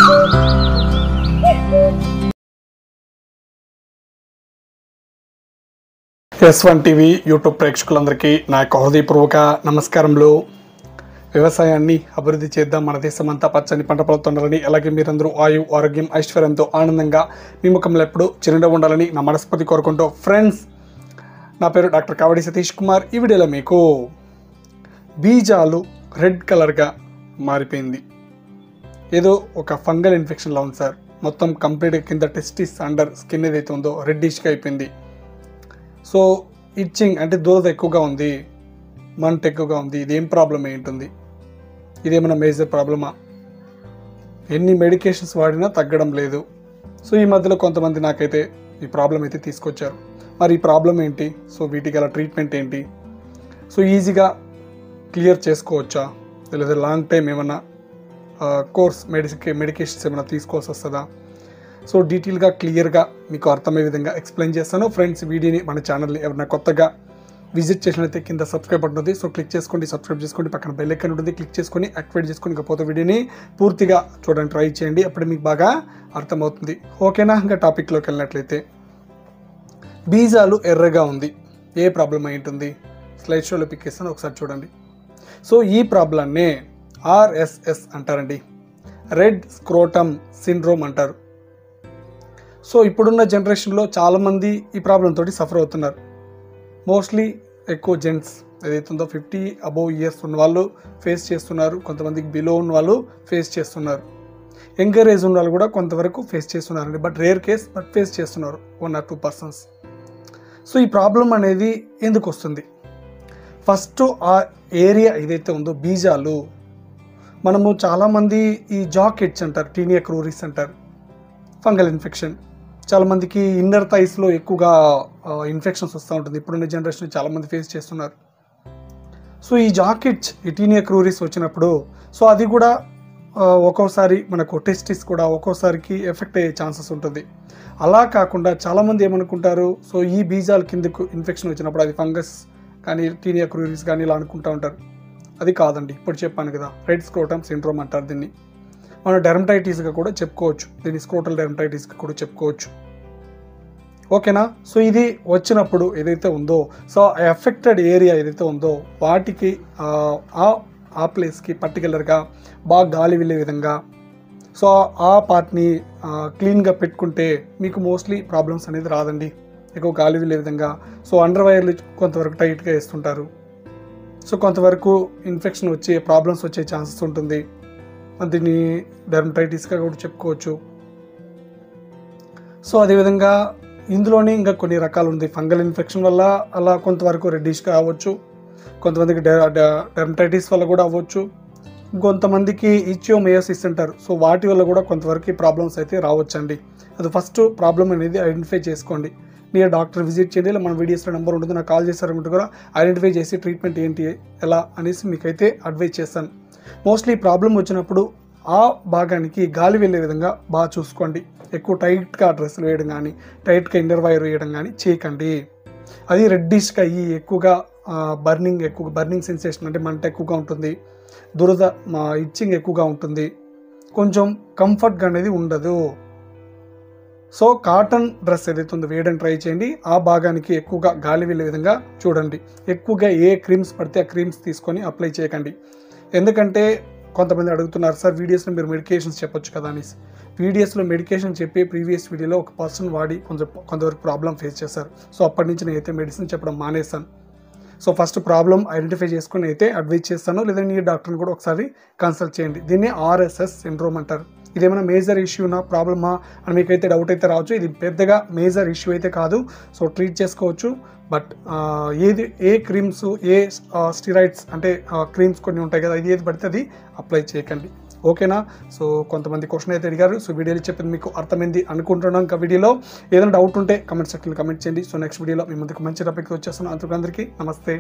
S1 TV YouTube ప్రేక్షకులందరికీ నా హృదయపూర్వక నమస్కారములు. వ్యవసాయాన్ని అభివృద్ధి చేద్దాం, మన దేశమంతా పచ్చని పంట పొలాలని, అలాగే మీరందరూ ఆయు ఆరోగ్యం ఐశ్వర్యంతో ఆనందంగా మీ ముఖంలో ఎప్పుడు చిరునవ్వు ఉండాలని నా మనస్ఫూర్తి కోరుకుంటూ ఫ్రెండ్స్, నా పేరు డాక్టర్ కావడి సతీష్ కుమార్. ఈ వీడియోలో మీకు బీజాలు రెడ్ కలర్గా మారిపోయింది, ఏదో ఒక ఫంగల్ ఇన్ఫెక్షన్లో ఉంది సార్. మొత్తం కంప్లీట్గా కింద టెస్టిస్ అండర్ స్కిన్ ఏదైతే ఉందో రెడ్డిష్గా అయిపోయింది. సో ఇచ్చింగ్ అంటే దురద ఎక్కువగా ఉంది, మంట ఎక్కువగా ఉంది. ఇదేం ప్రాబ్లం ఏంటుంది? ఇదేమైనా మేజర్ ప్రాబ్లమా? ఎన్ని మెడికేషన్స్ వాడినా తగ్గడం లేదు. సో ఈ మధ్యలో కొంతమంది నాకైతే ఈ ప్రాబ్లం అయితే తీసుకొచ్చారు. మరి ఈ ప్రాబ్లం ఏంటి? సో వీటికి గల ట్రీట్మెంట్ ఏంటి? సో ఈజీగా క్లియర్ చేసుకోవచ్చా, లేదా లాంగ్ టైం ఏమైనా కోర్స్ మెడికేషన్స్ ఏమైనా తీసుకోవాల్సి వస్తుందా? సో డీటెయిల్గా క్లియర్గా మీకు అర్థమయ్యే విధంగా ఎక్స్ప్లెయిన్ చేస్తాను. ఫ్రెండ్స్, వీడియోని మన ఛానల్ని ఎవరైనా కొత్తగా విజిట్ చేసినట్లయితే కింద సబ్స్క్రైబ్ బటన్ ఉంది, సో క్లిక్ చేసుకోండి, సబ్స్క్రైబ్ చేసుకోండి. పక్కన బెల్ ఐకాన్ ఉంటుంది, క్లిక్ చేసుకొని యాక్టివేట్ చేసుకొని ఇకపోతే వీడియోని పూర్తిగా చూడండి, ట్రై చేయండి, అప్పుడు మీకు బాగా అర్థమవుతుంది. ఓకేనా? ఇంకా టాపిక్లోకి వెళ్ళినట్లయితే, బీజాలు ఎర్రగా ఉంది, ఏ ప్రాబ్లం అయి ఉంటుంది? స్లైడ్ షోలో పిక్ చేస్తాను, ఒకసారి చూడండి. సో ఈ ప్రాబ్లమ్నే RSS అంటారండి, రెడ్ స్క్రోటమ్ సిండ్రోమ్ అంటారు. సో ఇప్పుడున్న జనరేషన్లో చాలామంది ఈ ప్రాబ్లం తోటి సఫర్ అవుతున్నారు. మోస్ట్లీ ఎక్కువ జెంట్స్ ఏదైతుందో 50 అబోవ్ ఇయర్స్ ఉన్న వాళ్ళు ఫేస్ చేస్తున్నారు, కొంతమందికి బిలో ఉన్న వాళ్ళు ఫేస్ చేస్తున్నారు, యంగర్ ఏజ్ ఉన్న వాళ్ళు కూడా కొంతవరకు ఫేస్ చేస్తున్నారండి. But rare case, but face చేస్తున్నారు 1 or 2 persons. సో ఈ ప్రాబ్లం అనేది ఎందుకు వస్తుంది? ఫస్ట్ ఆ ఏరియా ఏదైతే ఉందో బీజాలు, మనము చాలామంది ఈ జాకెట్స్ అంటారు, టీనియా క్రూరిస్ అంటారు, ఫంగల్ ఇన్ఫెక్షన్. చాలామందికి ఇన్నర్ థైస్లో ఎక్కువగా ఇన్ఫెక్షన్స్ వస్తూ ఉంటుంది. ఇప్పుడున్న జనరేషన్ చాలామంది ఫేస్ చేస్తున్నారు. సో ఈ జాకెట్స్, ఈ టీనియా క్రూరిస్ వచ్చినప్పుడు, సో అది కూడా ఒక్కోసారి మనకు టెస్టిస్ కూడా ఒక్కోసారికి ఎఫెక్ట్ అయ్యే ఛాన్సెస్ ఉంటుంది. అలా కాకుండా చాలామంది ఏమనుకుంటారు, సో ఈ బీజాల కిందకు ఇన్ఫెక్షన్ వచ్చినప్పుడు అది ఫంగస్ కానీ టీనియా క్రూరిస్ కానీ ఇలా అనుకుంటూ ఉంటారు. అది కాదండి, ఇప్పుడు చెప్పాను కదా, రెడ్ స్క్రోటమ్ సిండ్రోమ్ అంటారు దీన్ని. మనం డెర్మటైటిస్గా కూడా చెప్పుకోవచ్చు, దీన్ని స్క్రోటల్ డెర్మటైటిస్గా కూడా చెప్పుకోవచ్చు. ఓకేనా? సో ఇది వచ్చినప్పుడు ఏదైతే ఉందో, సో ఎఫెక్టెడ్ ఏరియా ఏదైతే ఉందో వాటికి ఆ ప్లేస్కి పర్టికులర్గా బాగా గాలి వెళ్ళే విధంగా, సో ఆ పార్ట్ని క్లీన్గా పెట్టుకుంటే మీకు మోస్ట్లీ ప్రాబ్లమ్స్ అనేది రాదండి. ఎక్కువ గాలి వెళ్ళే విధంగా, సో అండర్ వైర్లు కొంతవరకు టైట్గా వేస్తుంటారు. సో కొంతవరకు ఇన్ఫెక్షన్ వచ్చే ప్రాబ్లమ్స్ వచ్చే ఛాన్సెస్ ఉంటుంది. దీన్ని డెర్మటైటిస్గా కూడా చెప్పుకోవచ్చు. సో అదేవిధంగా ఇందులోనే ఇంకా కొన్ని రకాలు ఉంది. ఫంగల్ ఇన్ఫెక్షన్ వల్ల అలా కొంతవరకు రెడ్డిష్గా అవ్వచ్చు, కొంతమందికి డెర్మటైటిస్ వల్ల కూడా అవ్వచ్చు, కొంతమందికి ఇచియోమయోసిస్ అంటారు. సో వాటి వల్ల కూడా కొంతవరకు ప్రాబ్లమ్స్ అయితే రావచ్చండి. అది ఫస్ట్ ప్రాబ్లం అనేది ఐడెంటిఫై చేసుకోండి. నియర్ డాక్టర్ విజిట్ చేయండి, ఇలా మన వీడియోస్లో నెంబర్ ఉంటుంది, నాకు కాల్ చేశారనుకుంటే కూడా ఐడెంటిఫై చేసి ట్రీట్మెంట్ ఏంటి ఎలా అనేసి మీకైతే అడ్వైజ్ చేస్తాను. మోస్ట్లీ ప్రాబ్లం వచ్చినప్పుడు ఆ భాగానికి గాలి వెళ్ళే విధంగా బాగా చూసుకోండి. ఎక్కువ టైట్గా డ్రెస్సులు వేయడం కానీ, టైట్గా ఇన్నర్ వైర్ వేయడం కానీ చేయకండి. అది రెడ్డిష్గా అయ్యి ఎక్కువగా బర్నింగ్ సెన్సేషన్ అంటే మంట ఎక్కువగా ఉంటుంది, దురద ఇచ్చింగ్ ఎక్కువగా ఉంటుంది, కొంచెం కంఫర్ట్గా అనేది ఉండదు. సో కాటన్ డ్రెస్ ఏదైతే ఉందో వేయడం ట్రై చేయండి. ఆ భాగానికి ఎక్కువగా గాలి వెళ్ళే విధంగా చూడండి. ఎక్కువగా ఏ క్రీమ్స్ పడితే ఆ క్రీమ్స్ తీసుకొని అప్లై చేయకండి. ఎందుకంటే కొంతమంది అడుగుతున్నారు, సార్ వీడియోస్లో మీరు మెడికేషన్స్ చెప్పొచ్చు కదా అనేసి. వీడియోస్లో మెడికేషన్ చెప్పి ప్రీవియస్ వీడియోలో ఒక పర్సన్ వాడి కొంతవరకు ప్రాబ్లం ఫేస్ చేశారు. సో అప్పటి నుంచి నేనైతే మెడిసిన్ చెప్పడం మానేస్తాను. సో ఫస్ట్ ప్రాబ్లం ఐడెంటిఫై చేసుకుని అయితే అడ్వైజ్ చేస్తాను, లేదా నీ డాక్టర్ని కూడా ఒకసారి కన్సల్ట్ చేయండి. దీన్ని RSS సిండ్రోమ్ అంటారు. ఇదేమైనా మేజర్ ఇష్యూనా, ప్రాబ్లమా అని మీకైతే డౌట్ అయితే రావచ్చు. ఇది పెద్దగా మేజర్ ఇష్యూ అయితే కాదు, సో ట్రీట్ చేసుకోవచ్చు. But A creams, A steroids అంటే క్రీమ్స్ కొన్ని ఉంటాయి కదా, ఇది ఏది పడితే అది అప్లై చేయకండి. ఓకేనా? సో కొంతమంది క్వశ్చన్ అయితే అడిగారు. సో వీడియోలో చెప్పింది మీకు అర్థమైంది అనుకుంటున్నాను. ఇంకా వీడియోలో ఏదైనా డౌట్ ఉంటే కమెంట్ సెక్షన్లో కమెంట్ చేయండి. సో నెక్స్ట్ వీడియోలో మీ ముందుకు మంచి టాపిక్ వచ్చేస్తాను. అందరికీ నమస్తే.